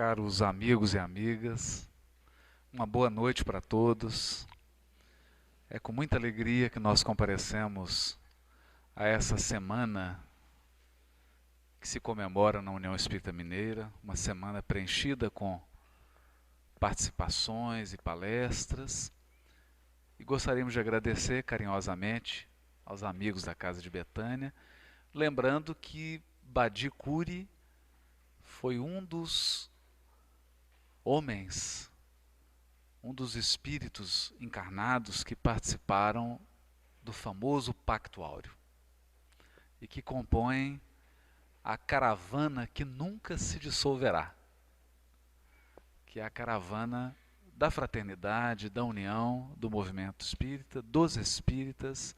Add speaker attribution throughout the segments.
Speaker 1: Caros amigos e amigas, uma boa noite para todos. É com muita alegria que nós comparecemos a essa semana que se comemora na União Espírita Mineira, uma semana preenchida com participações e palestras. E gostaríamos de agradecer carinhosamente aos amigos da Casa de Betânia, lembrando que Badi Curi foi um dos homens, um dos espíritos encarnados que participaram do famoso Pacto Áureo e que compõem a caravana que nunca se dissolverá, que é a caravana da fraternidade, da união, do movimento espírita, dos espíritas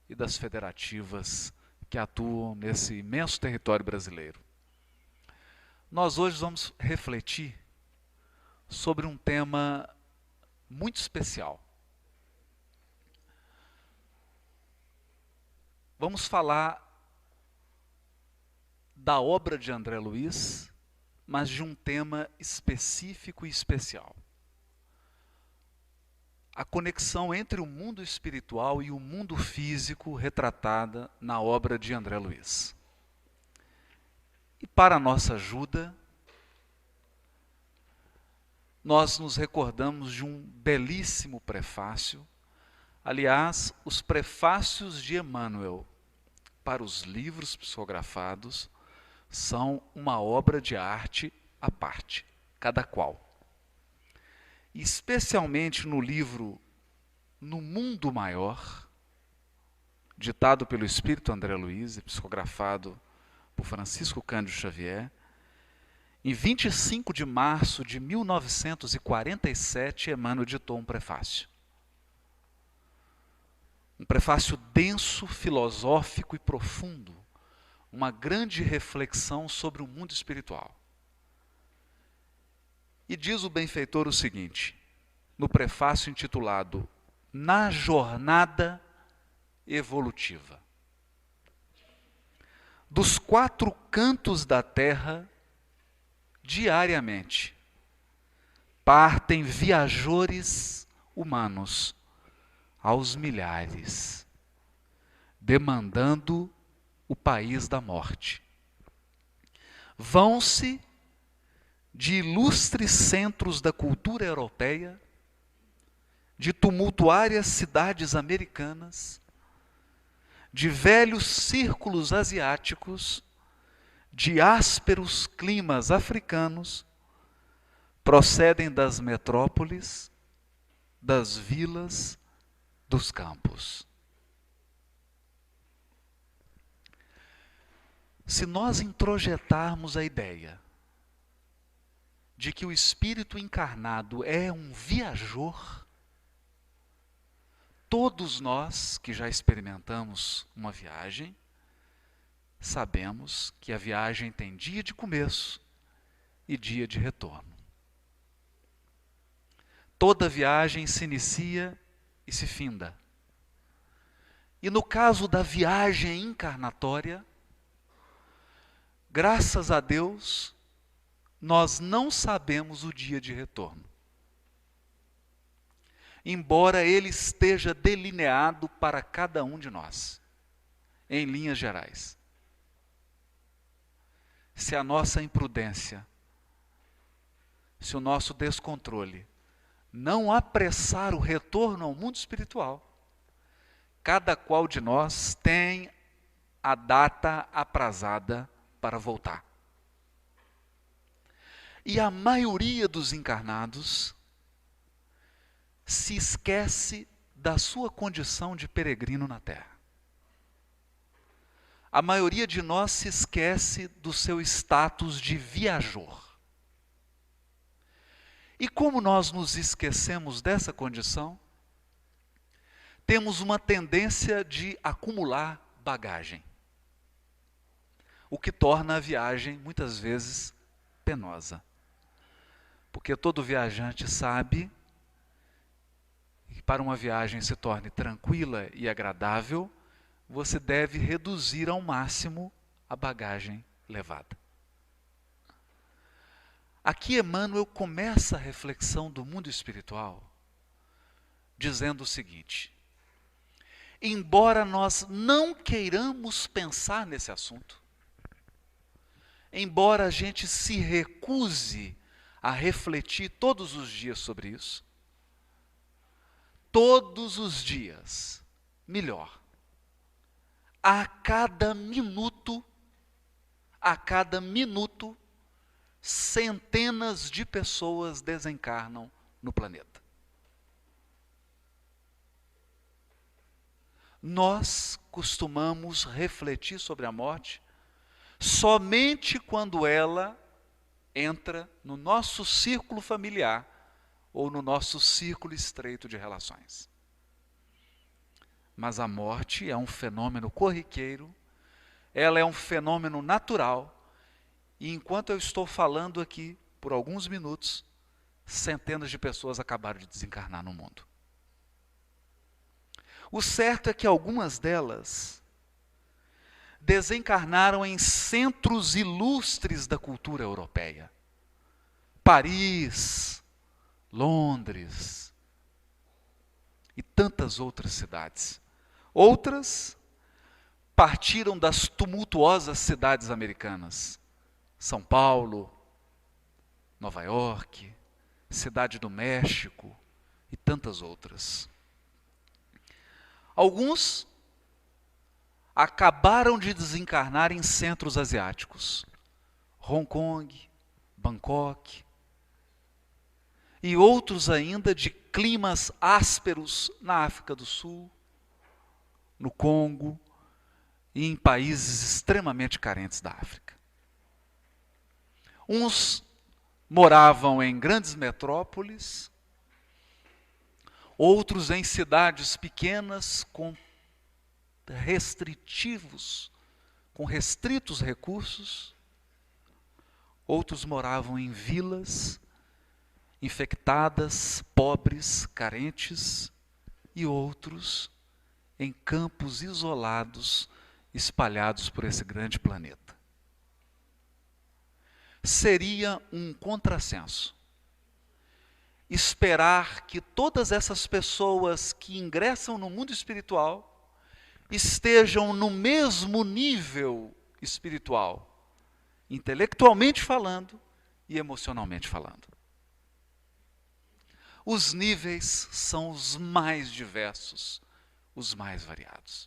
Speaker 1: e das federativas que atuam nesse imenso território brasileiro. Nós hoje vamos refletir sobre um tema muito especial. Vamos falar da obra de André Luiz, mas de um tema específico e especial. A conexão entre o mundo espiritual e o mundo físico retratada na obra de André Luiz. E para a nossa ajuda, nós nos recordamos de um belíssimo prefácio. Aliás, os prefácios de Emmanuel para os livros psicografados são uma obra de arte à parte, cada qual. E especialmente no livro No Mundo Maior, ditado pelo Espírito André Luiz e psicografado por Francisco Cândido Xavier, em 25 de março de 1947, Emmanuel ditou um prefácio. Um prefácio denso, filosófico e profundo, uma grande reflexão sobre o mundo espiritual. E diz o benfeitor o seguinte, no prefácio intitulado Na Jornada Evolutiva. Dos quatro cantos da terra, diariamente, partem viajores humanos aos milhares, demandando o país da morte. Vão-se de ilustres centros da cultura europeia, de tumultuárias cidades americanas, de velhos círculos asiáticos, de ásperos climas africanos, procedem das metrópoles, das vilas, dos campos. Se nós introjetarmos a ideia de que o espírito encarnado é um viajor, todos nós que já experimentamos uma viagem, sabemos que a viagem tem dia de começo e dia de retorno. Toda viagem se inicia e se finda. E no caso da viagem encarnatória, graças a Deus, nós não sabemos o dia de retorno. Embora ele esteja delineado para cada um de nós, em linhas gerais. Se a nossa imprudência, se o nosso descontrole não apressar o retorno ao mundo espiritual, cada qual de nós tem a data aprazada para voltar. E a maioria dos encarnados se esquece da sua condição de peregrino na Terra. A maioria de nós se esquece do seu status de viajor. E como nós nos esquecemos dessa condição, temos uma tendência de acumular bagagem, o que torna a viagem muitas vezes penosa. Porque todo viajante sabe que para uma viagem se torne tranquila e agradável, você deve reduzir ao máximo a bagagem levada. Aqui Emmanuel começa a reflexão do mundo espiritual dizendo o seguinte: embora nós não queiramos pensar nesse assunto, embora a gente se recuse a refletir todos os dias sobre isso, todos os dias, melhor, a cada minuto, centenas de pessoas desencarnam no planeta. Nós costumamos refletir sobre a morte somente quando ela entra no nosso círculo familiar ou no nosso círculo estreito de relações. Mas a morte é um fenômeno corriqueiro, ela é um fenômeno natural, e enquanto eu estou falando aqui, por alguns minutos, centenas de pessoas acabaram de desencarnar no mundo. O certo é que algumas delas desencarnaram em centros ilustres da cultura europeia. Paris, Londres e tantas outras cidades. Outras partiram das tumultuosas cidades americanas. São Paulo, Nova York, Cidade do México e tantas outras. Alguns acabaram de desencarnar em centros asiáticos, Hong Kong, Bangkok, e outros ainda de climas ásperos na África do Sul, no Congo e em países extremamente carentes da África. Uns moravam em grandes metrópoles, outros em cidades pequenas com restritos recursos, outros moravam em vilas infectadas, pobres, carentes, e outros em campos isolados, espalhados por esse grande planeta. Seria um contrassenso esperar que todas essas pessoas que ingressam no mundo espiritual estejam no mesmo nível espiritual, intelectualmente falando e emocionalmente falando. Os níveis são os mais diversos, os mais variados.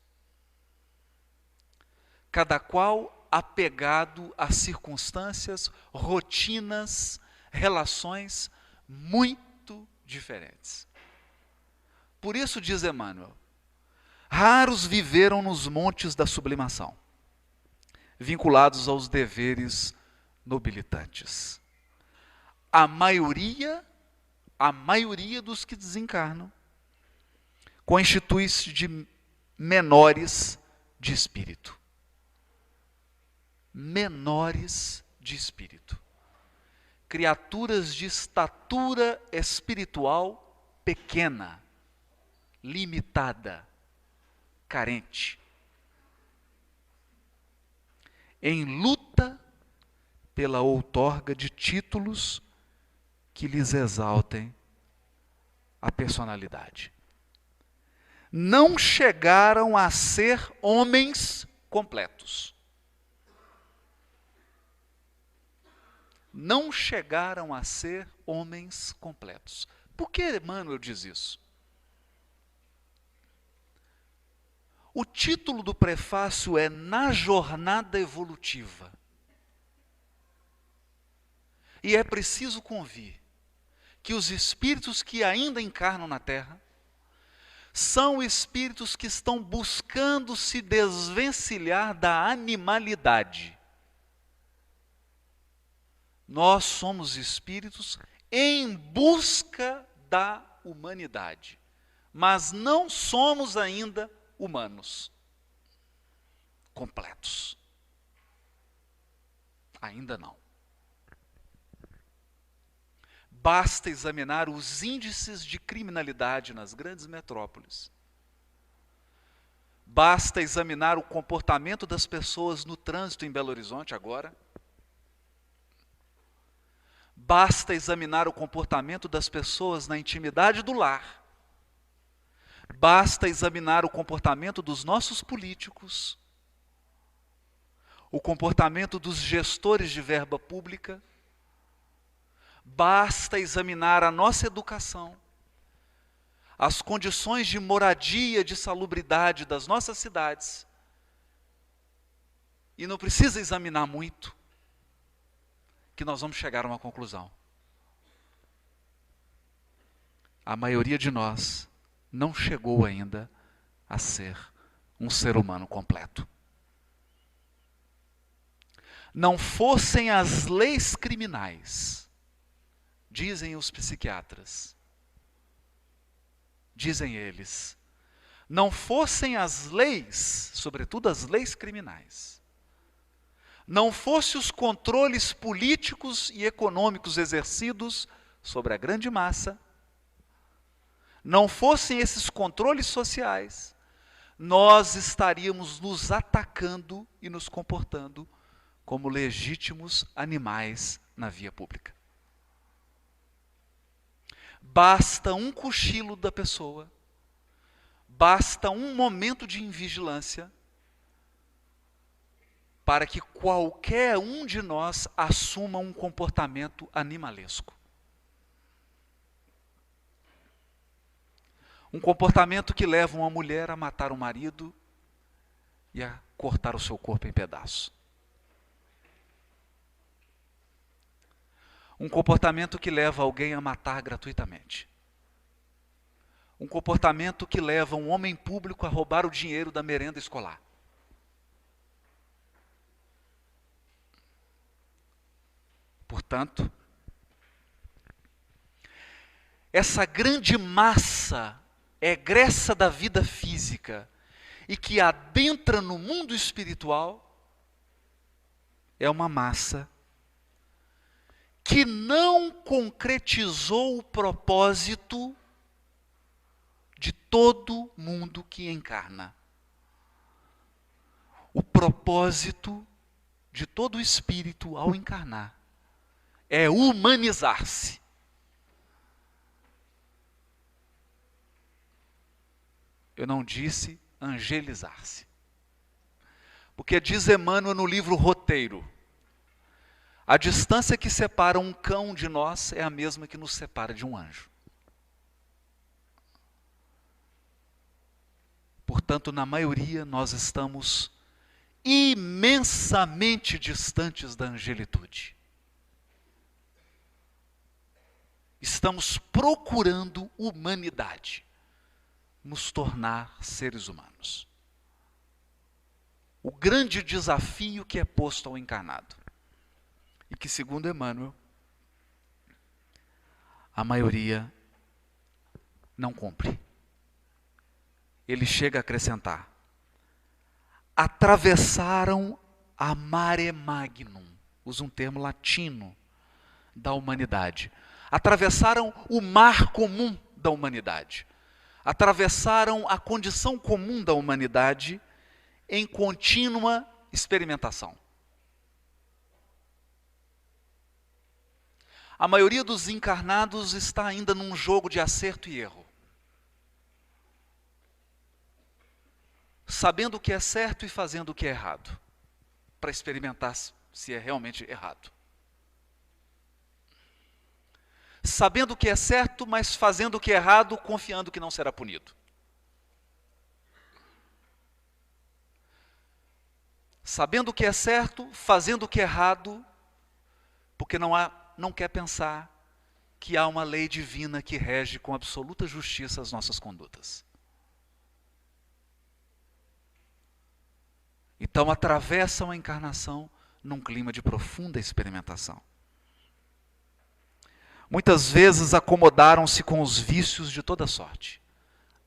Speaker 1: Cada qual apegado a circunstâncias, rotinas, relações muito diferentes. Por isso diz Emmanuel, raros viveram nos montes da sublimação, vinculados aos deveres nobilitantes. A maioria dos que desencarnam constitui-se de menores de espírito. Menores de espírito. Criaturas de estatura espiritual pequena, limitada, carente. Em luta pela outorga de títulos que lhes exaltem a personalidade. Não chegaram a ser homens completos. Não chegaram a ser homens completos. Por que Emmanuel diz isso? O título do prefácio é Na Jornada Evolutiva. E é preciso convir que os espíritos que ainda encarnam na Terra são espíritos que estão buscando se desvencilhar da animalidade. Nós somos espíritos em busca da humanidade, mas não somos ainda humanos completos. Ainda não. Basta examinar os índices de criminalidade nas grandes metrópoles. Basta examinar o comportamento das pessoas no trânsito em Belo Horizonte agora. Basta examinar o comportamento das pessoas na intimidade do lar. Basta examinar o comportamento dos nossos políticos, o comportamento dos gestores de verba pública. Basta examinar a nossa educação, as condições de moradia, de salubridade das nossas cidades. E não precisa examinar muito, que nós vamos chegar a uma conclusão. A maioria de nós não chegou ainda a ser um ser humano completo. Não fossem as leis criminais, dizem os psiquiatras, dizem eles, não fossem as leis, sobretudo as leis criminais, não fossem os controles políticos e econômicos exercidos sobre a grande massa, não fossem esses controles sociais, nós estaríamos nos atacando e nos comportando como legítimos animais na via pública. Basta um cochilo da pessoa, basta um momento de invigilância para que qualquer um de nós assuma um comportamento animalesco. Um comportamento que leva uma mulher a matar o marido e a cortar o seu corpo em pedaços. Um comportamento que leva alguém a matar gratuitamente. Um comportamento que leva um homem público a roubar o dinheiro da merenda escolar. Portanto, essa grande massa egressa da vida física e que adentra no mundo espiritual é uma massa que não concretizou o propósito de todo mundo que encarna. O propósito de todo espírito ao encarnar é humanizar-se. Eu não disse angelizar-se. Porque diz Emmanuel no livro Roteiro, a distância que separa um cão de nós é a mesma que nos separa de um anjo. Portanto, na maioria, nós estamos imensamente distantes da angelitude. Estamos procurando humanidade, nos tornar seres humanos. O grande desafio que é posto ao encarnado. E que, segundo Emmanuel, a maioria não cumpre. Ele chega a acrescentar: atravessaram a mare magnum, usa um termo latino da humanidade. Atravessaram o mar comum da humanidade. Atravessaram a condição comum da humanidade em contínua experimentação. A maioria dos encarnados está ainda num jogo de acerto e erro. Sabendo o que é certo e fazendo o que é errado, para experimentar se é realmente errado. Sabendo o que é certo, mas fazendo o que é errado, confiando que não será punido. Sabendo o que é certo, fazendo o que é errado, porque não quer pensar que há uma lei divina que rege com absoluta justiça as nossas condutas. Então atravessam a encarnação num clima de profunda experimentação. Muitas vezes acomodaram-se com os vícios de toda sorte.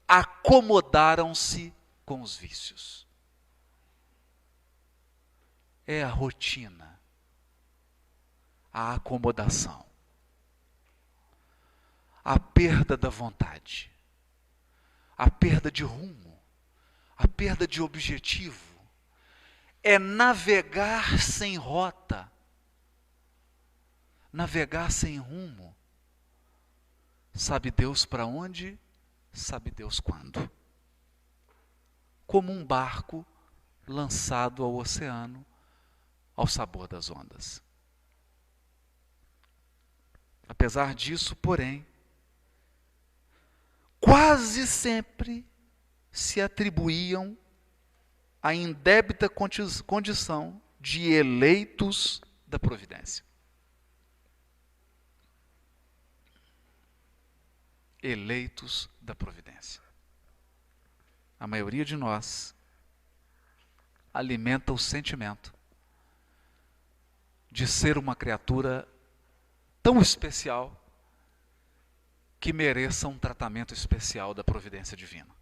Speaker 1: Acomodaram-se com os vícios. É a rotina, a acomodação, a perda da vontade, a perda de rumo, a perda de objetivo. É navegar sem rota, navegar sem rumo. Sabe Deus para onde, sabe Deus quando. Como um barco lançado ao oceano, ao sabor das ondas. Apesar disso, porém, quase sempre se atribuíam a indébita condição de eleitos da providência. Eleitos da providência. A maioria de nós alimenta o sentimento de ser uma criatura tão especial que mereça um tratamento especial da providência divina.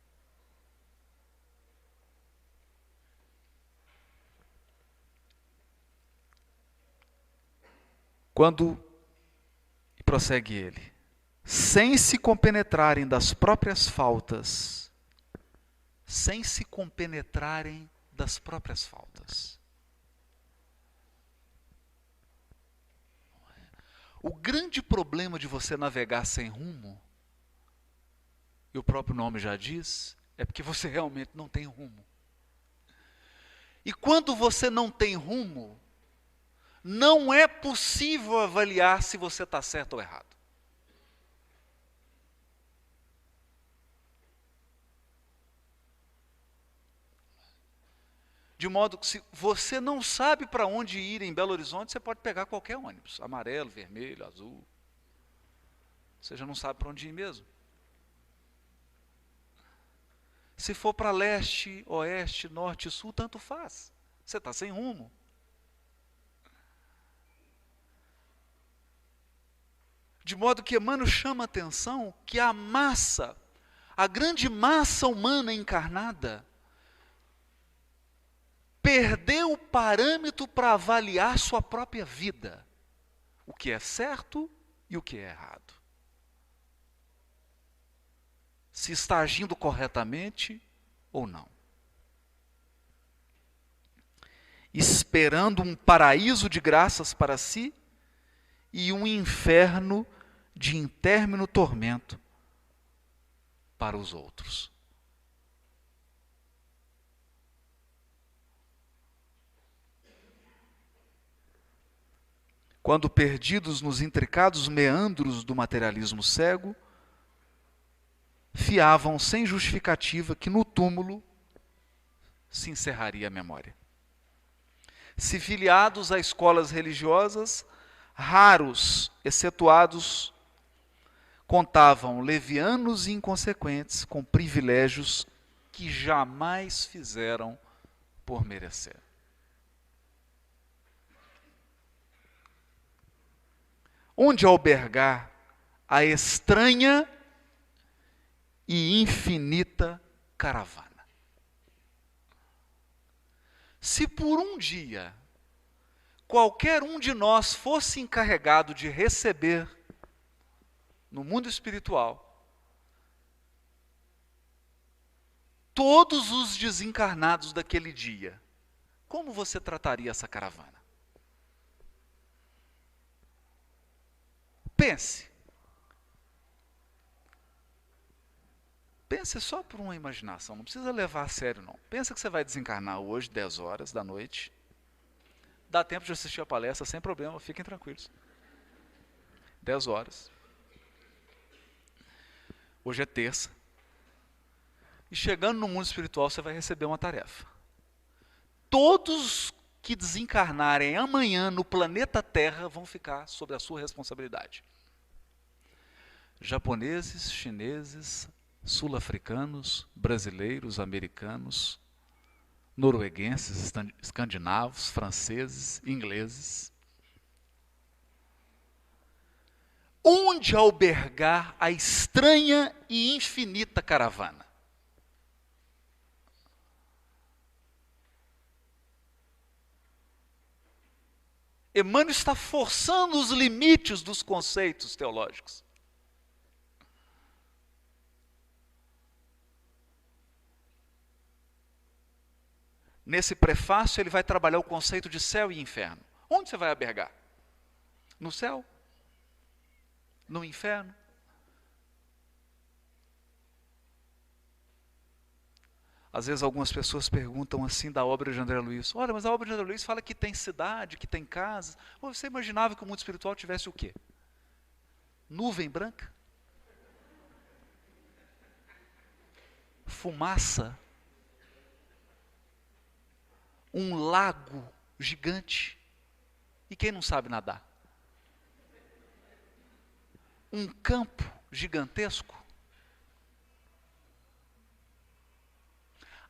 Speaker 1: Quando, e prossegue ele, sem se compenetrarem das próprias faltas, sem se compenetrarem das próprias faltas. O grande problema de você navegar sem rumo, e o próprio nome já diz, é porque você realmente não tem rumo. E quando você não tem rumo, não é possível avaliar se você está certo ou errado. De modo que se você não sabe para onde ir em Belo Horizonte, você pode pegar qualquer ônibus, amarelo, vermelho, azul. Você já não sabe para onde ir mesmo. Se for para leste, oeste, norte, sul, tanto faz. Você está sem rumo. De modo que Emmanuel chama a atenção que a massa, a grande massa humana encarnada, perdeu o parâmetro para avaliar sua própria vida, o que é certo e o que é errado. Se está agindo corretamente ou não. Esperando um paraíso de graças para si e um inferno de intermino tormento para os outros. Quando perdidos nos intricados meandros do materialismo cego, fiavam sem justificativa que no túmulo se encerraria a memória. Se filiados a escolas religiosas, raros, excetuados, contavam levianos e inconsequentes com privilégios que jamais fizeram por merecer. Onde albergar a estranha e infinita caravana? Se por um dia qualquer um de nós fosse encarregado de receber no mundo espiritual todos os desencarnados daquele dia, como você trataria essa caravana? Pense. Pense só por uma imaginação, não precisa levar a sério não. Pensa que você vai desencarnar hoje, 10 horas da noite. Dá tempo de assistir a palestra sem problema, fiquem tranquilos. 10 horas. Hoje é terça. E chegando no mundo espiritual, você vai receber uma tarefa. Todos que desencarnarem amanhã no planeta Terra vão ficar sob a sua responsabilidade. Japoneses, chineses, sul-africanos, brasileiros, americanos, norueguenses, escandinavos, franceses, ingleses. Onde albergar a estranha e infinita caravana? Emmanuel está forçando os limites dos conceitos teológicos. Nesse prefácio, ele vai trabalhar o conceito de céu e inferno. Onde você vai albergar? No céu, no inferno. Às vezes algumas pessoas perguntam assim da obra de André Luiz: olha, mas a obra de André Luiz fala que tem cidade, que tem casas. Você imaginava que o mundo espiritual tivesse o quê? Nuvem branca? Fumaça? Um lago gigante? E quem não sabe nadar? Um campo gigantesco?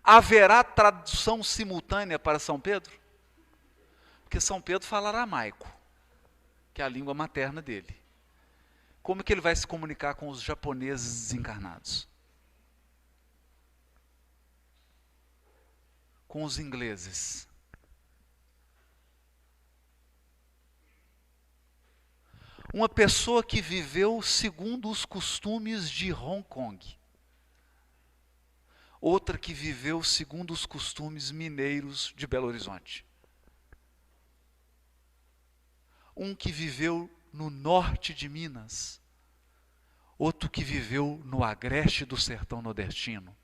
Speaker 1: Haverá tradução simultânea para São Pedro? Porque São Pedro fala aramaico, que é a língua materna dele. Como que ele vai se comunicar com os japoneses desencarnados? Com os ingleses? Uma pessoa que viveu segundo os costumes de Hong Kong. Outra que viveu segundo os costumes mineiros de Belo Horizonte. Um que viveu no norte de Minas. Outro que viveu no agreste do sertão nordestino.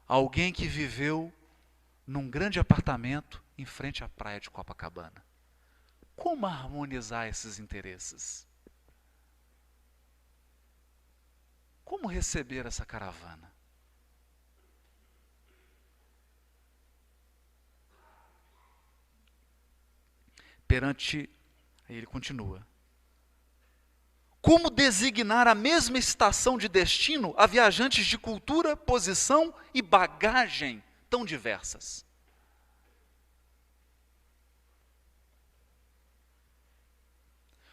Speaker 1: Alguém que viveu num grande apartamento em frente à praia de Copacabana. Como harmonizar esses interesses? Como receber essa caravana? Perante, aí ele continua. Como designar a mesma estação de destino a viajantes de cultura, posição e bagagem tão diversas?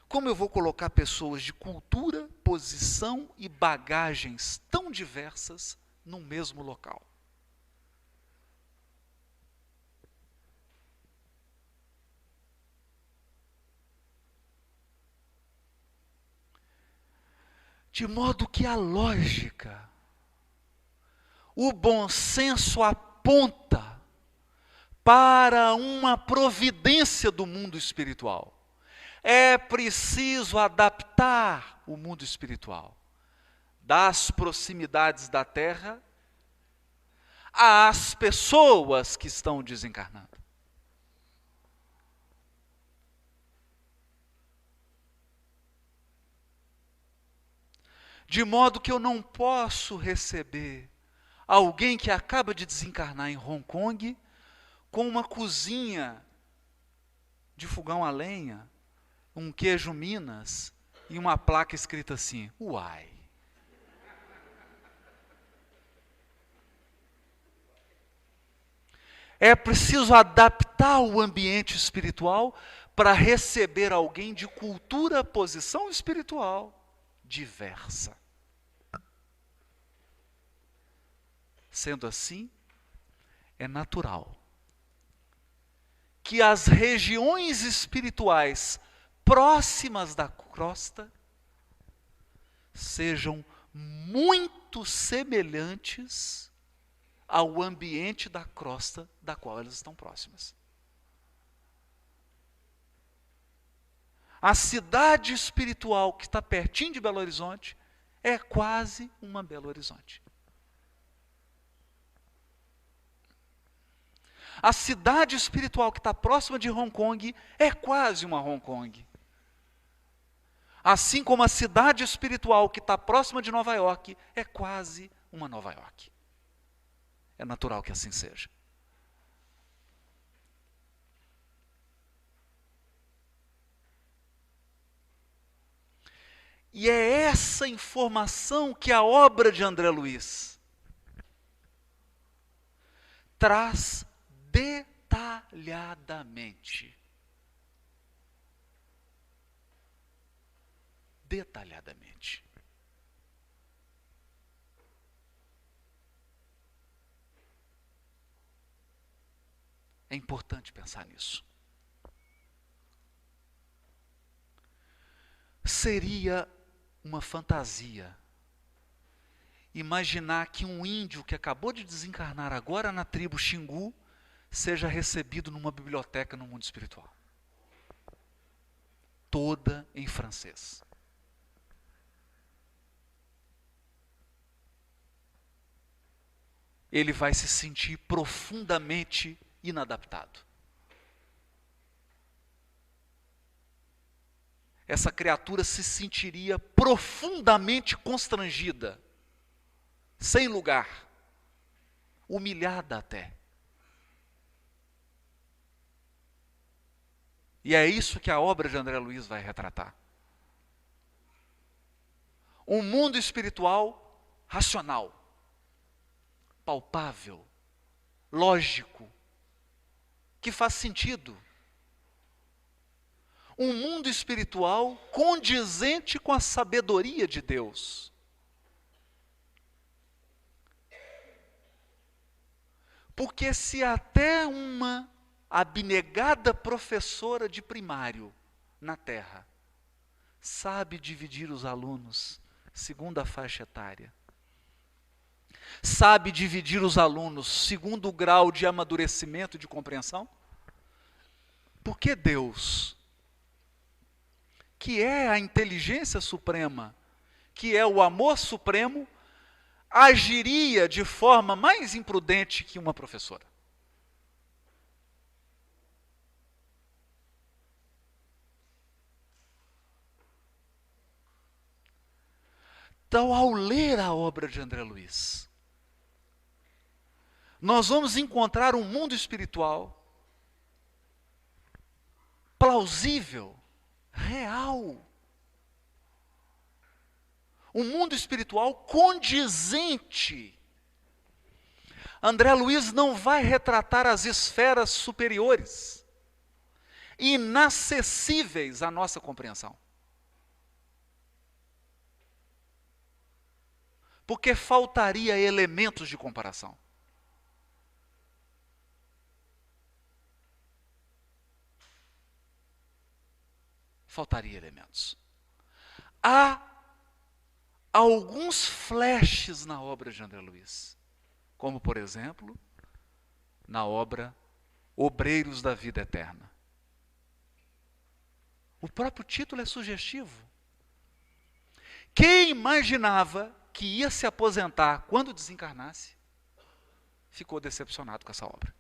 Speaker 1: Como eu vou colocar pessoas de cultura, posição e bagagens tão diversas no mesmo local? De modo que a lógica, o bom senso aponta para uma providência do mundo espiritual. É preciso adaptar o mundo espiritual das proximidades da Terra às pessoas que estão desencarnando. De modo que eu não posso receber alguém que acaba de desencarnar em Hong Kong com uma cozinha de fogão a lenha, um queijo Minas e uma placa escrita assim: uai. É preciso adaptar o ambiente espiritual para receber alguém de cultura, posição espiritual diversa. Sendo assim, é natural que as regiões espirituais próximas da crosta sejam muito semelhantes ao ambiente da crosta da qual elas estão próximas. A cidade espiritual que está pertinho de Belo Horizonte é quase uma Belo Horizonte. A cidade espiritual que está próxima de Hong Kong é quase uma Hong Kong. Assim como a cidade espiritual que está próxima de Nova York é quase uma Nova York. É natural que assim seja. E é essa informação que a obra de André Luiz traz detalhadamente. Detalhadamente. É importante pensar nisso. Seria uma fantasia imaginar que um índio que acabou de desencarnar agora na tribo Xingu seja recebido numa biblioteca no mundo espiritual. Toda em francês. ele vai se sentir profundamente inadaptado. Essa criatura se sentiria profundamente constrangida, sem lugar, humilhada até. E é isso que a obra de André Luiz vai retratar. Um mundo espiritual racional, palpável, lógico, que faz sentido. Um mundo espiritual condizente com a sabedoria de Deus. Porque se até uma abnegada professora de primário na Terra sabe dividir os alunos segundo a faixa etária, sabe dividir os alunos segundo o grau de amadurecimento e de compreensão, por que Deus, que é a inteligência suprema, que é o amor supremo, agiria de forma mais imprudente que uma professora? Então, ao ler a obra de André Luiz, nós vamos encontrar um mundo espiritual plausível, real. Um mundo espiritual condizente. André Luiz não vai retratar as esferas superiores, inacessíveis à nossa compreensão. Porque faltaria elementos de comparação. Faltaria elementos. Há alguns flashes na obra de André Luiz, como, por exemplo, na obra Obreiros da Vida Eterna. O próprio título é sugestivo. Quem imaginava que ia se aposentar quando desencarnasse, ficou decepcionado com essa obra.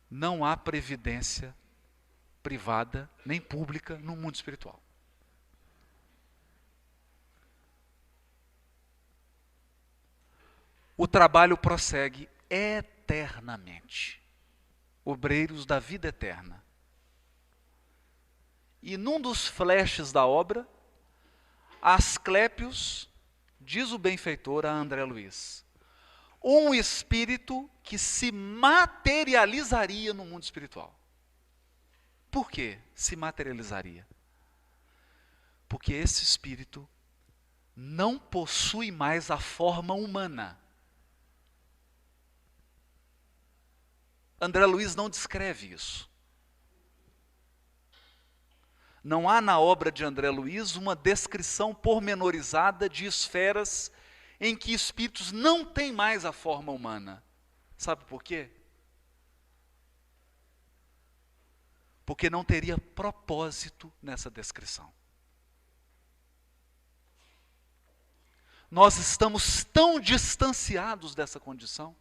Speaker 1: Não há previdência privada nem pública no mundo espiritual. O trabalho prossegue eternamente. Obreiros da Vida Eterna. E num dos flashes da obra, Asclépios diz o benfeitor a André Luiz: um espírito que se materializaria no mundo espiritual. Por que se materializaria? Porque esse espírito não possui mais a forma humana. André Luiz não descreve isso. Não há na obra de André Luiz uma descrição pormenorizada de esferas em que espíritos não têm mais a forma humana. Sabe por quê? Porque não teria propósito nessa descrição. Nós estamos tão distanciados dessa condição.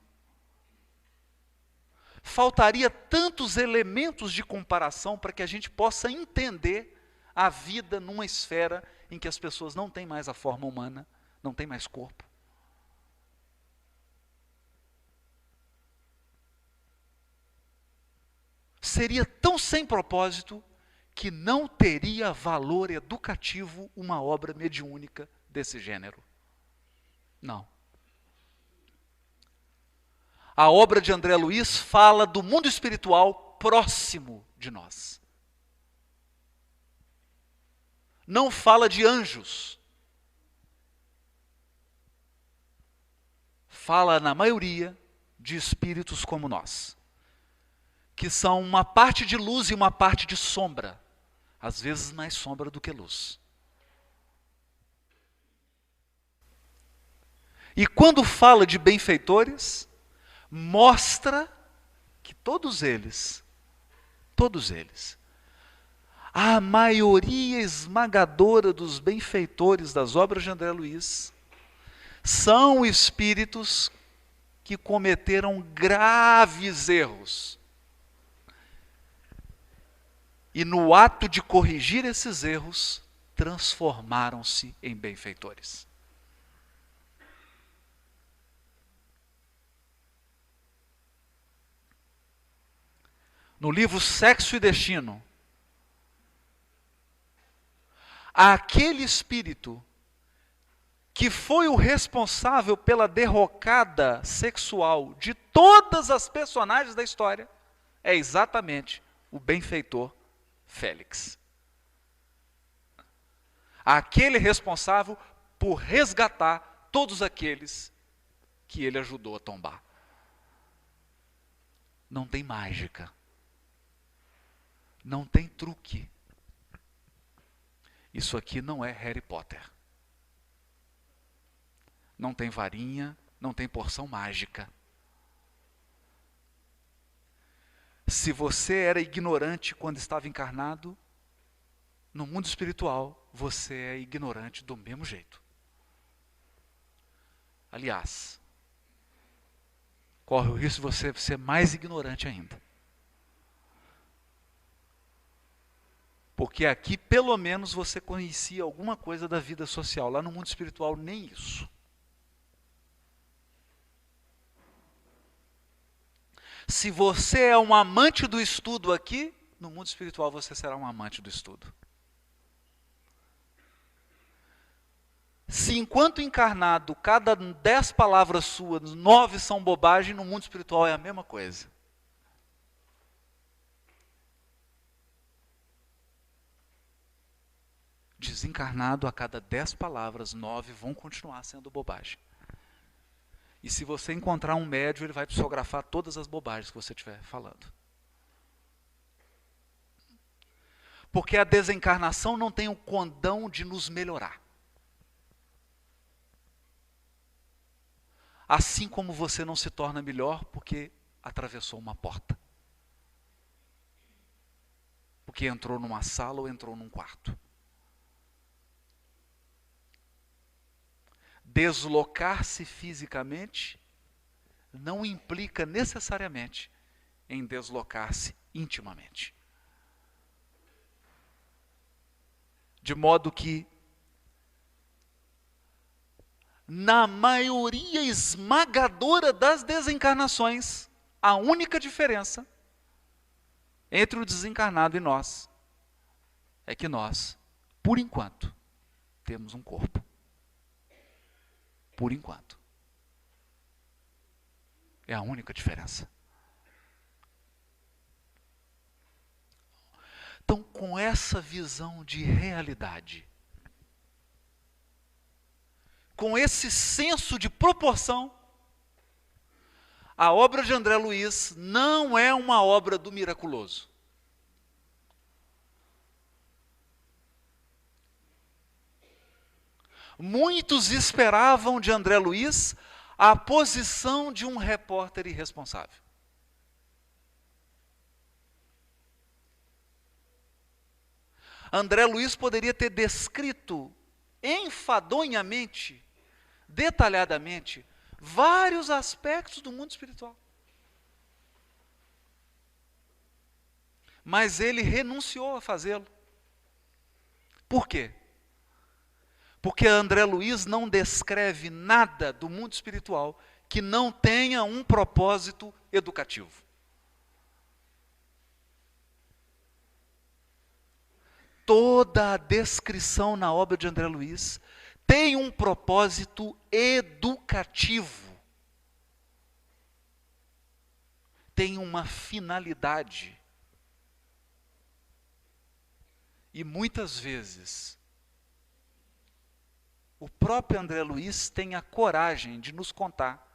Speaker 1: Faltaria tantos elementos de comparação para que a gente possa entender a vida numa esfera em que as pessoas não têm mais a forma humana, não têm mais corpo. Seria tão sem propósito que não teria valor educativo uma obra mediúnica desse gênero. Não. A obra de André Luiz fala do mundo espiritual próximo de nós. Não fala de anjos. Fala, na maioria, de espíritos como nós, que são uma parte de luz e uma parte de sombra, às vezes mais sombra do que luz. E quando fala de benfeitores, mostra que todos eles, A maioria esmagadora dos benfeitores das obras de André Luiz são espíritos que cometeram graves erros. E no ato de corrigir esses erros, transformaram-se em benfeitores. No livro Sexo e Destino, aquele espírito que foi o responsável pela derrocada sexual de todas as personagens da história é exatamente o benfeitor Félix. Aquele responsável por resgatar todos aqueles que ele ajudou a tombar. Não tem mágica. Não tem truque. Isso aqui não é Harry Potter. Não tem varinha, não tem porção mágica. Se você era ignorante quando estava encarnado, no mundo espiritual, você é ignorante do mesmo jeito. Aliás, corre o risco de você ser mais ignorante ainda. Porque aqui, pelo menos, você conhecia alguma coisa da vida social. Lá no mundo espiritual, nem isso. Se você é um amante do estudo aqui, no mundo espiritual você será um amante do estudo. Se enquanto encarnado, cada 10 palavras suas, 9 são bobagem, no mundo espiritual é a mesma coisa. Desencarnado, a cada 10 palavras, 9 vão continuar sendo bobagem. E se você encontrar um médium, ele vai psicografar todas as bobagens que você estiver falando. Porque a desencarnação não tem o condão de nos melhorar. Assim como você não se torna melhor porque atravessou uma porta. Porque entrou numa sala ou entrou num quarto. Deslocar-se fisicamente não implica necessariamente em deslocar-se intimamente. De modo que, na maioria esmagadora das desencarnações, a única diferença entre o desencarnado e nós é que nós, por enquanto, temos um corpo. Por enquanto. É a única diferença. Então, com essa visão de realidade, com esse senso de proporção, a obra de André Luiz não é uma obra do miraculoso. Muitos esperavam de André Luiz a posição de um repórter irresponsável. André Luiz poderia ter descrito enfadonhamente, detalhadamente, vários aspectos do mundo espiritual. Mas ele renunciou a fazê-lo. Por quê? Porque André Luiz não descreve nada do mundo espiritual que não tenha um propósito educativo. Toda a descrição na obra de André Luiz tem um propósito educativo. Tem uma finalidade. E muitas vezes, o próprio André Luiz tem a coragem de nos contar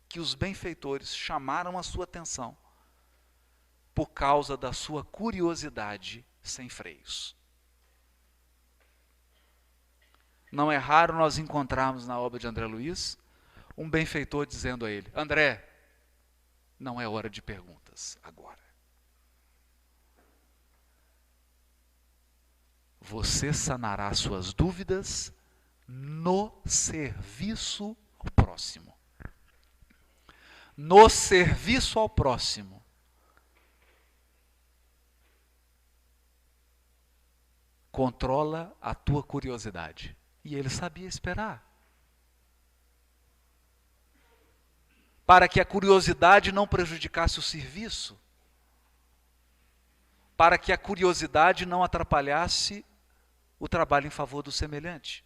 Speaker 1: que os benfeitores chamaram a sua atenção por causa da sua curiosidade sem freios. Não é raro nós encontrarmos na obra de André Luiz um benfeitor dizendo a ele: André, não é hora de perguntas agora. Você sanará suas dúvidas no serviço ao próximo. No serviço ao próximo. Controla a tua curiosidade. E ele sabia esperar. Para que a curiosidade não prejudicasse o serviço. Para que a curiosidade não atrapalhasse o trabalho em favor do semelhante.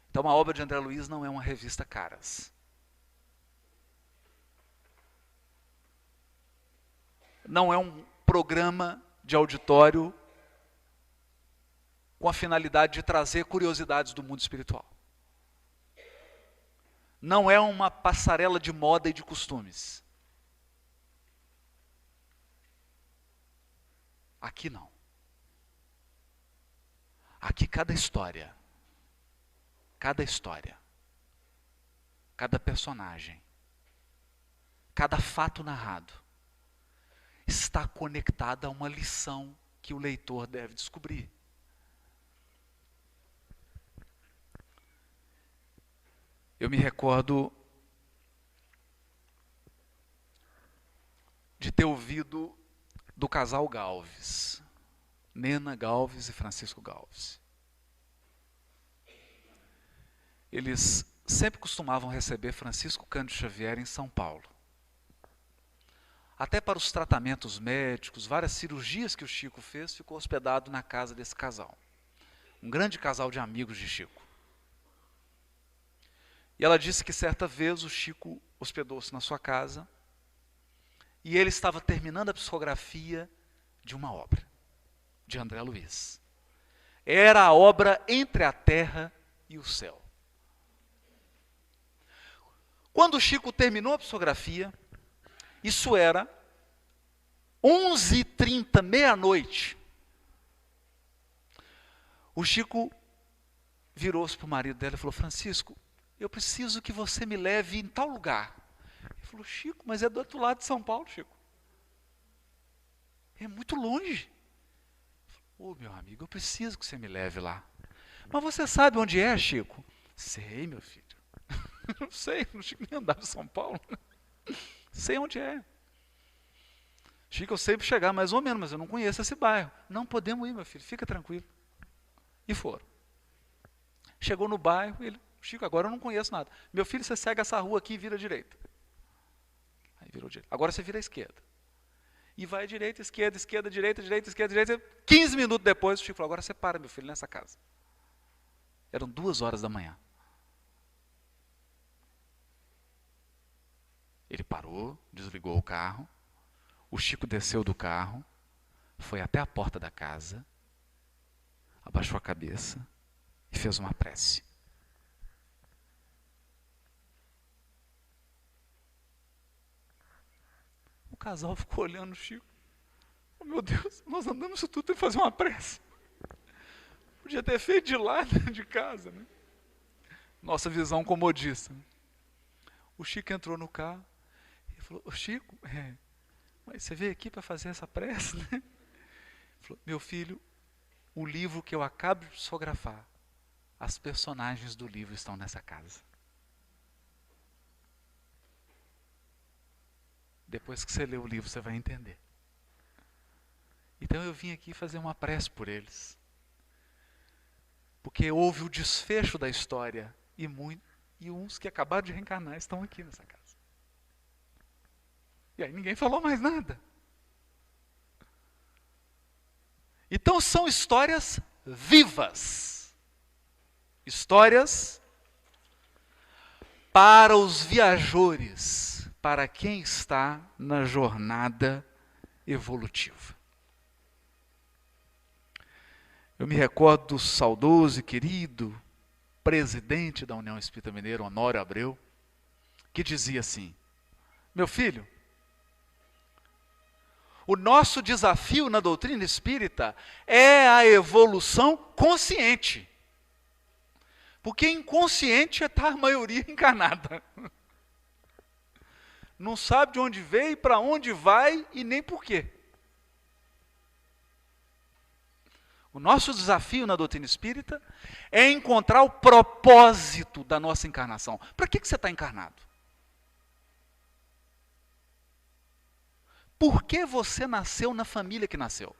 Speaker 1: Então a obra de André Luiz não é uma revista Caras. Não é um programa de auditório com a finalidade de trazer curiosidades do mundo espiritual. Não é uma passarela de moda e de costumes. Aqui não. Aqui cada história, cada personagem, cada fato narrado está conectada a uma lição que o leitor deve descobrir. Eu me recordo de ter ouvido do casal Galves, Nena Galves e Francisco Galves. Eles sempre costumavam receber Francisco Cândido Xavier em São Paulo. Até para os tratamentos médicos, várias cirurgias que o Chico fez, ficou hospedado na casa desse casal. Um grande casal de amigos de Chico. E ela disse que certa vez o Chico hospedou-se na sua casa e ele estava terminando a psicografia de uma obra, de André Luiz. Era a obra Entre a Terra e o Céu. Quando o Chico terminou a psicografia, isso era 11h30, meia-noite. O Chico virou-se para o marido dela e falou: Francisco, eu preciso que você me leve em tal lugar. Ele falou: Chico, mas é do outro lado de São Paulo, Chico. É muito longe. Ô, meu amigo, eu preciso que você me leve lá. Mas você sabe onde é, Chico? Sei, meu filho. Não sei, o Chico nem andava em São Paulo. Sei onde é. Chico, eu sei chegar mais ou menos, mas eu não conheço esse bairro. Não podemos ir, meu filho, fica tranquilo. E foram. Chegou no bairro, ele: Chico, agora eu não conheço nada. Meu filho, você segue essa rua aqui e vira à direita. Aí virou direita. Agora você vira à esquerda. E vai à direita, esquerda, esquerda, direita, direita, esquerda, direita. 15 minutos depois, o Chico falou: agora você para, meu filho, nessa casa. Eram 2h da manhã. Ele parou, desligou o carro. O Chico desceu do carro, foi até a porta da casa, abaixou a cabeça e fez uma prece. O casal ficou olhando o Chico. Oh, meu Deus, nós andamos isso tudo para fazer uma prece. Podia ter feito de lá, de casa, né? Nossa visão comodista. O Chico entrou no carro e falou: ô Chico, mas você veio aqui para fazer essa prece, né? Ele falou: meu filho, o livro que eu acabo de psicografar, as personagens do livro estão nessa casa. Depois que você lê o livro, você vai entender. Então eu vim aqui fazer uma prece por eles. Porque houve o desfecho da história e uns que acabaram de reencarnar estão aqui nessa casa. E aí ninguém falou mais nada. Então são histórias vivas. Histórias para os viajores, para quem está na jornada evolutiva. Eu me recordo do saudoso e querido presidente da União Espírita Mineira, Honório Abreu, que dizia assim: meu filho, o nosso desafio na doutrina espírita é a evolução consciente. Porque inconsciente está a maioria encarnada. Não sabe de onde veio, para onde vai e nem por quê. O nosso desafio na doutrina espírita é encontrar o propósito da nossa encarnação. Para que você está encarnado? Por que você nasceu na família que nasceu?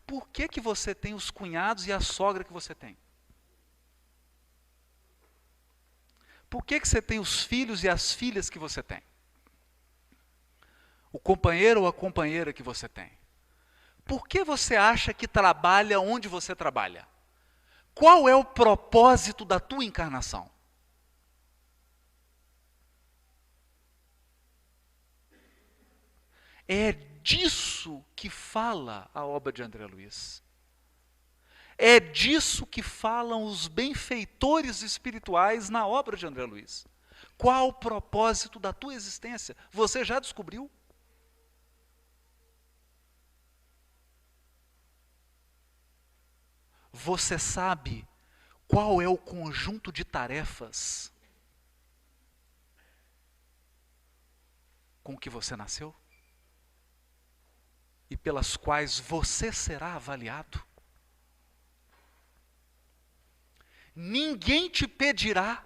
Speaker 1: Por que você tem os cunhados e a sogra que você tem? Por que você tem os filhos e as filhas que você tem? O companheiro ou a companheira que você tem? Por que você acha que trabalha onde você trabalha? Qual é o propósito da tua encarnação? É disso que fala a obra de André Luiz. É disso que falam os benfeitores espirituais na obra de André Luiz. Qual o propósito da tua existência? Você já descobriu? Você sabe qual é o conjunto de tarefas com que você nasceu? E pelas quais você será avaliado? Ninguém te pedirá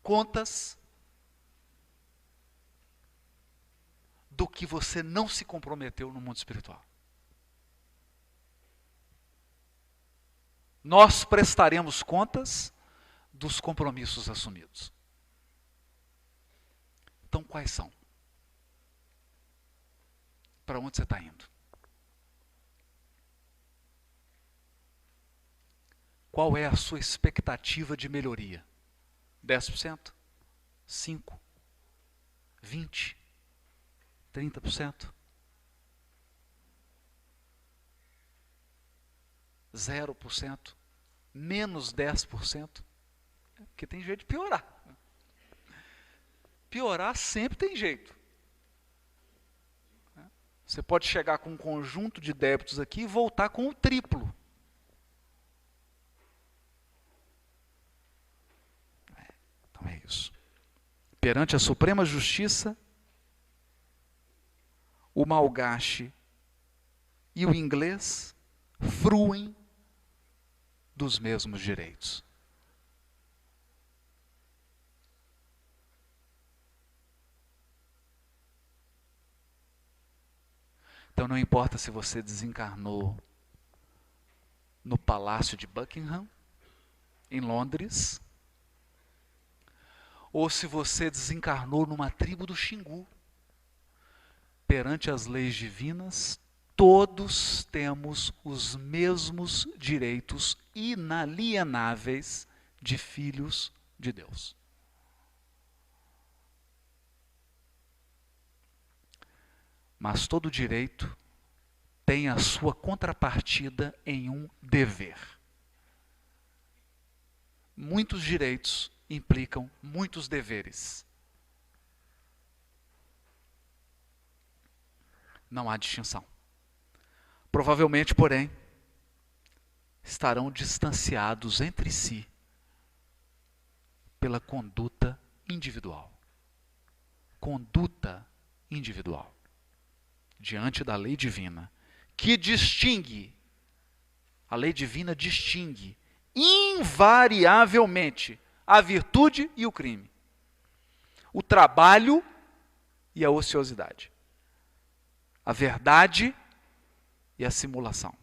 Speaker 1: contas do que você não se comprometeu no mundo espiritual. Nós prestaremos contas dos compromissos assumidos. Então, quais são? Para onde você está indo? Qual é a sua expectativa de melhoria? 10%? 5%? 20%? 30%? 0%? Menos 10%? Porque tem jeito de piorar. Piorar sempre tem jeito. Você pode chegar com um conjunto de débitos aqui e voltar com o triplo. Então é isso. Perante a Suprema Justiça, o malgache e o inglês fruem dos mesmos direitos. Então não importa se você desencarnou no Palácio de Buckingham, em Londres, ou se você desencarnou numa tribo do Xingu. Perante as leis divinas, todos temos os mesmos direitos inalienáveis de filhos de Deus. Mas todo direito tem a sua contrapartida em um dever. Muitos direitos implicam muitos deveres. Não há distinção. Provavelmente, porém, estarão distanciados entre si pela conduta individual. Conduta individual. Diante da lei divina, que distingue, a lei divina distingue invariavelmente a virtude e o crime, o trabalho e a ociosidade, a verdade e a simulação,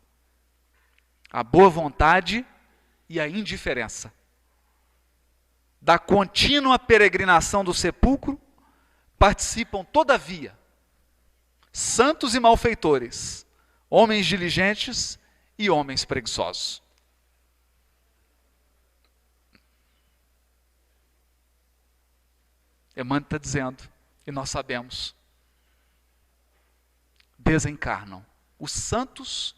Speaker 1: a boa vontade e a indiferença, da contínua peregrinação do sepulcro participam, todavia, santos e malfeitores, homens diligentes e homens preguiçosos. Emmanuel está dizendo, e nós sabemos, desencarnam os santos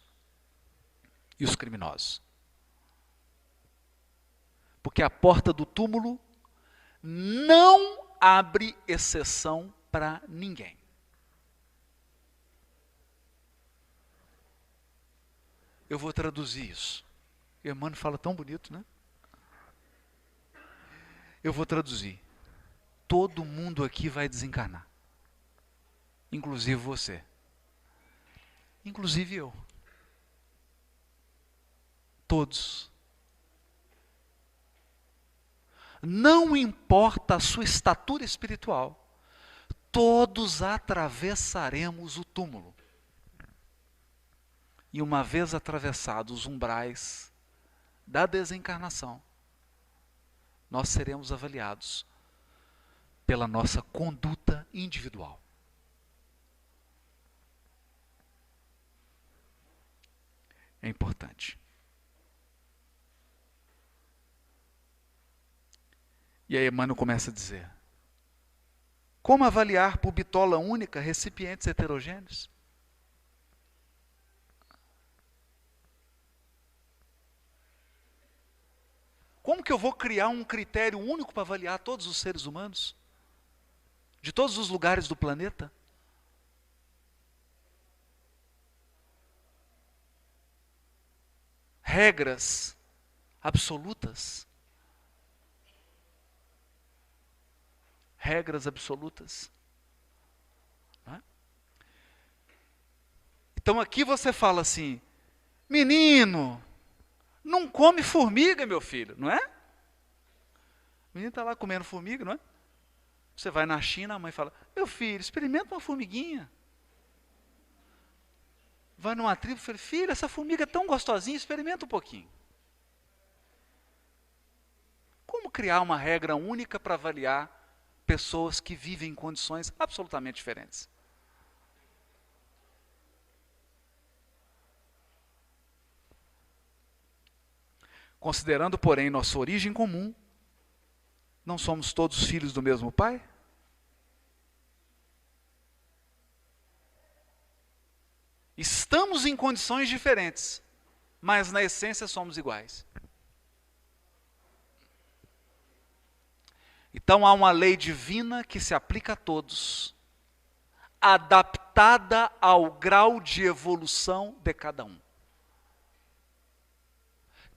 Speaker 1: e os criminosos. Porque a porta do túmulo não abre exceção para ninguém. Eu vou traduzir isso. O Emmanuel fala tão bonito, né? Eu vou traduzir. Todo mundo aqui vai desencarnar. Inclusive você. inclusive eu. Todos. Não importa a sua estatura espiritual, todos atravessaremos o túmulo. E uma vez atravessados os umbrais da desencarnação, nós seremos avaliados pela nossa conduta individual. É importante. E aí Emmanuel começa a dizer: como avaliar por bitola única recipientes heterogêneos? Como que eu vou criar um critério único para avaliar todos os seres humanos? De todos os lugares do planeta? Regras absolutas? Regras absolutas? Não é? Então aqui você fala assim: menino, não come formiga, meu filho, não é? O menino está lá comendo formiga, não é? Você vai na China, a mãe fala: meu filho, experimenta uma formiguinha. Vai numa tribo e fala: filho, essa formiga é tão gostosinha, experimenta um pouquinho. Como criar uma regra única para avaliar pessoas que vivem em condições absolutamente diferentes? Considerando, porém, nossa origem comum, não somos todos filhos do mesmo Pai? Estamos em condições diferentes, mas na essência somos iguais. Então há uma lei divina que se aplica a todos, adaptada ao grau de evolução de cada um.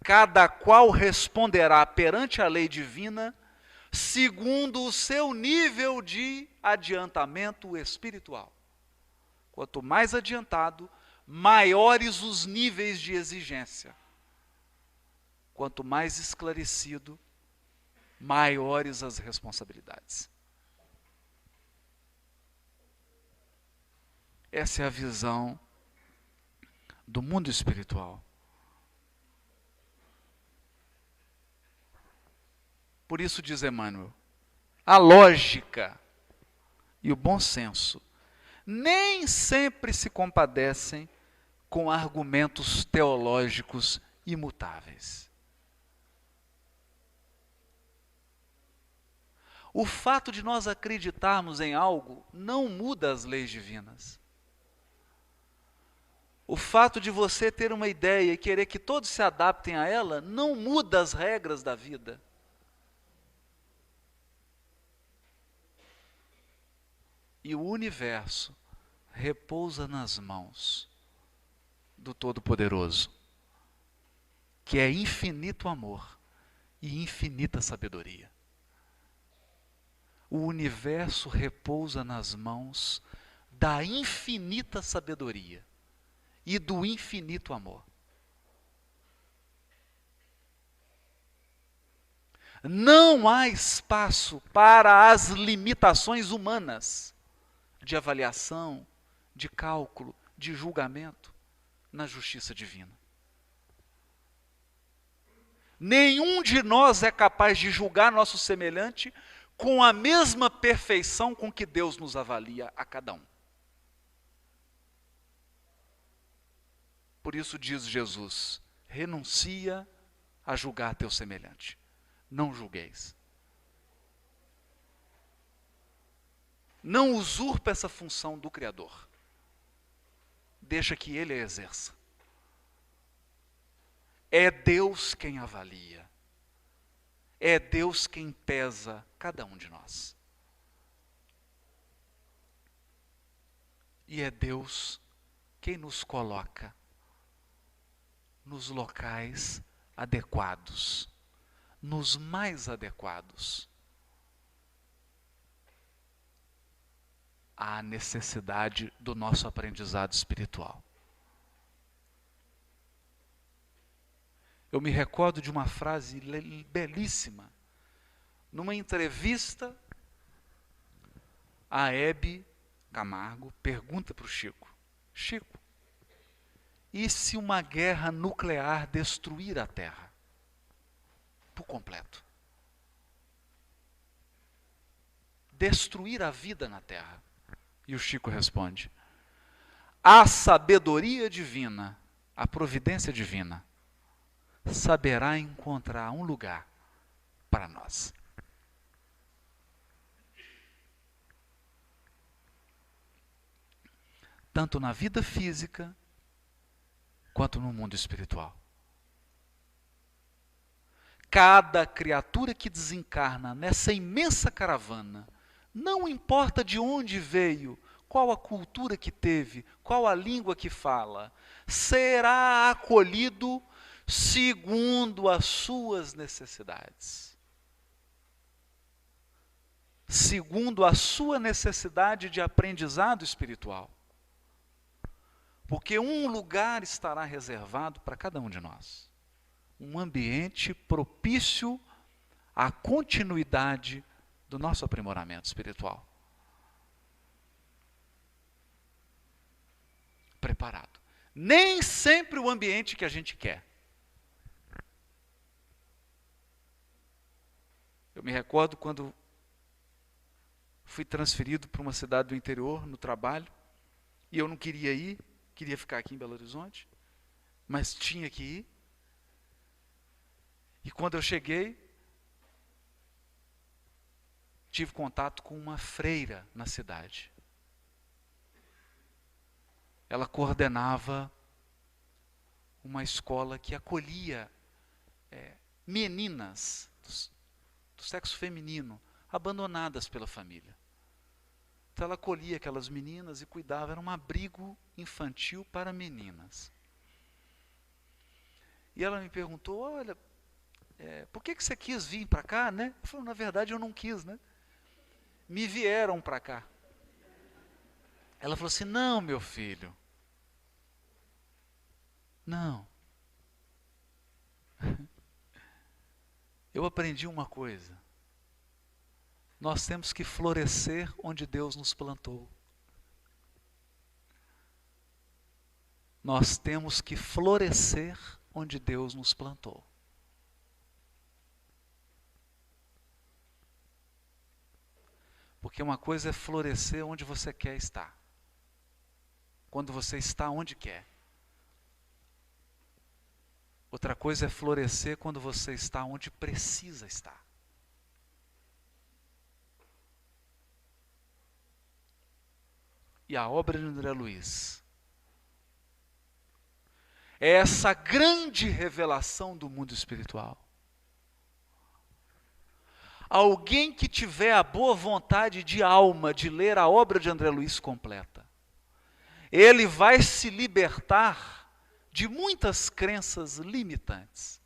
Speaker 1: Cada qual responderá perante a lei divina segundo o seu nível de adiantamento espiritual. Quanto mais adiantado, maiores os níveis de exigência. Quanto mais esclarecido, maiores as responsabilidades. Essa é a visão do mundo espiritual. Por isso diz Emmanuel, a lógica e o bom senso nem sempre se compadecem com argumentos teológicos imutáveis. O fato de nós acreditarmos em algo não muda as leis divinas. O fato de você ter uma ideia e querer que todos se adaptem a ela não muda as regras da vida. E o universo repousa nas mãos do Todo-Poderoso, que é infinito amor e infinita sabedoria. O universo repousa nas mãos da infinita sabedoria e do infinito amor. Não há espaço para as limitações humanas de avaliação, de cálculo, de julgamento na justiça divina. Nenhum de nós é capaz de julgar nosso semelhante com a mesma perfeição com que Deus nos avalia a cada um. Por isso diz Jesus: renuncia a julgar teu semelhante. Não julgueis. Não usurpa essa função do Criador. Deixa que Ele a exerça. É Deus quem avalia. É Deus quem pesa cada um de nós. E é Deus quem nos coloca nos locais adequados, nos mais adequados à necessidade do nosso aprendizado espiritual. Eu me recordo de uma frase belíssima. Numa entrevista, a Hebe Camargo pergunta para o Chico: Chico, e se uma guerra nuclear destruir a Terra por completo? Destruir a vida na Terra? E o Chico responde: a sabedoria divina, a providência divina, saberá encontrar um lugar para nós. Tanto na vida física, quanto no mundo espiritual. Cada criatura que desencarna nessa imensa caravana, não importa de onde veio, qual a cultura que teve, qual a língua que fala, será acolhido segundo as suas necessidades. Segundo a sua necessidade de aprendizado espiritual. Porque um lugar estará reservado para cada um de nós. Um ambiente propício à continuidade do nosso aprimoramento espiritual. Preparado. Nem sempre o ambiente que a gente quer. Eu me recordo quando fui transferido para uma cidade do interior, no trabalho, e eu não queria ir, queria ficar aqui em Belo Horizonte, mas tinha que ir. E quando eu cheguei, tive contato com uma freira na cidade. Ela coordenava uma escola que acolhia meninas do sexo feminino, abandonadas pela família. Então ela acolhia aquelas meninas e cuidava, era um abrigo infantil para meninas. E ela me perguntou: olha, por que você quis vir para cá, né? Eu falei: na verdade eu não quis, né? Me vieram para cá. Ela falou assim: não, meu filho, não. Eu aprendi uma coisa. Nós temos que florescer onde Deus nos plantou. Nós temos que florescer onde Deus nos plantou. Porque uma coisa é florescer onde você quer estar. Quando você está onde quer. Outra coisa é florescer quando você está onde precisa estar. E a obra de André Luiz é essa grande revelação do mundo espiritual. Alguém que tiver a boa vontade de alma de ler a obra de André Luiz completa, ele vai se libertar de muitas crenças limitantes.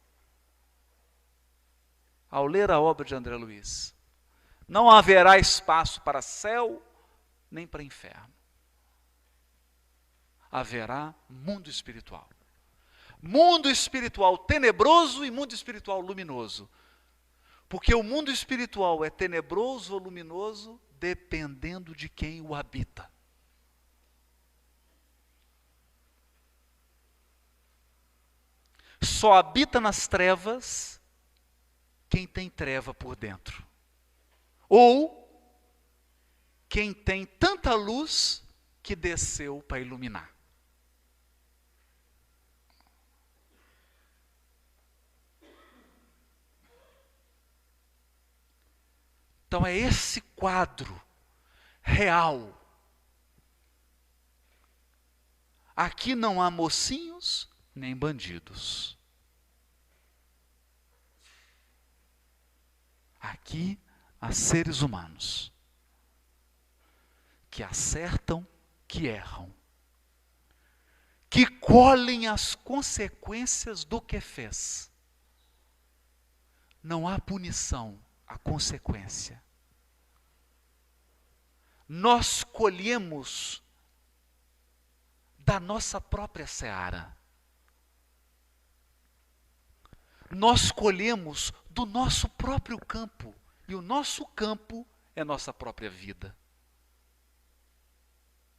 Speaker 1: Ao ler a obra de André Luiz, não haverá espaço para céu nem para inferno. Haverá mundo espiritual. Mundo espiritual tenebroso e mundo espiritual luminoso. Porque o mundo espiritual é tenebroso ou luminoso dependendo de quem o habita. Só habita nas trevas quem tem treva por dentro. Ou quem tem tanta luz que desceu para iluminar. Então é esse quadro real. Aqui não há mocinhos nem bandidos. Aqui há seres humanos que acertam, que erram, que colhem as consequências do que fez. Não há punição, há consequência. Nós colhemos da nossa própria seara. nós colhemos do nosso próprio campo. E o nosso campo é nossa própria vida.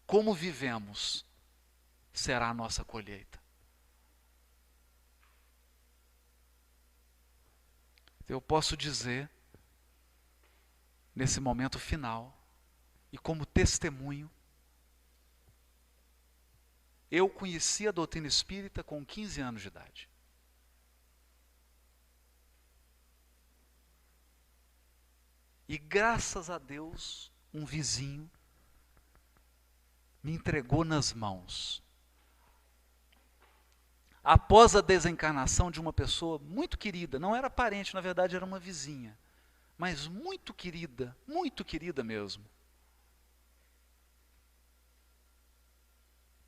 Speaker 1: Como vivemos será a nossa colheita. Eu posso dizer, nesse momento final, e como testemunho, eu conheci a doutrina espírita com 15 anos de idade. E graças a Deus, um vizinho me entregou nas mãos. Após a desencarnação de uma pessoa muito querida, não era parente, na verdade era uma vizinha, mas muito querida mesmo.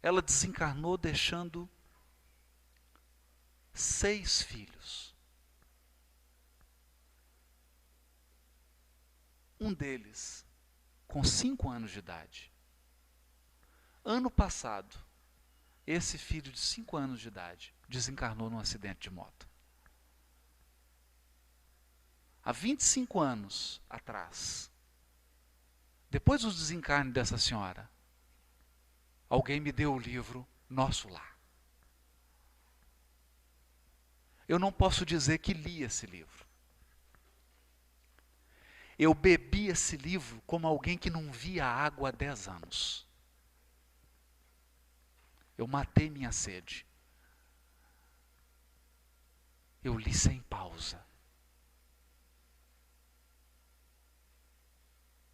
Speaker 1: Ela desencarnou deixando 6 filhos. Um deles com 5 anos de idade. Ano passado, esse filho de 5 anos de idade desencarnou num acidente de moto. Há 25 anos atrás, depois do desencarne dessa senhora, alguém me deu o livro Nosso Lar. Eu não posso dizer que li esse livro. Eu bebi esse livro como alguém que não via água há 10 anos. Eu matei minha sede. Eu li sem pausa.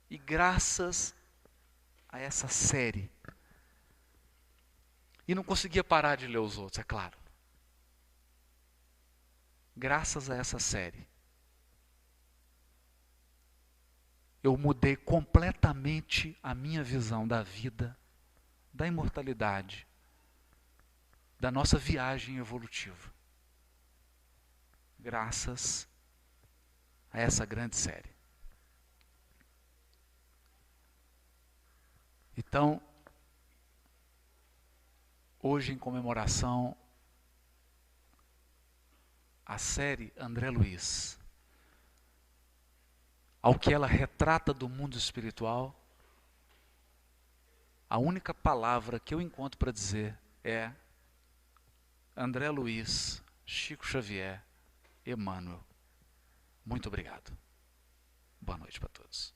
Speaker 1: E graças a essa série, e não conseguia parar de ler os outros, é claro. Graças a essa série, eu mudei completamente a minha visão da vida, da imortalidade, da nossa viagem evolutiva. Graças a essa grande série. Então, hoje em comemoração à série André Luiz, ao que ela retrata do mundo espiritual, a única palavra que eu encontro para dizer é André Luiz, Chico Xavier, Emmanuel. Muito obrigado. Boa noite para todos.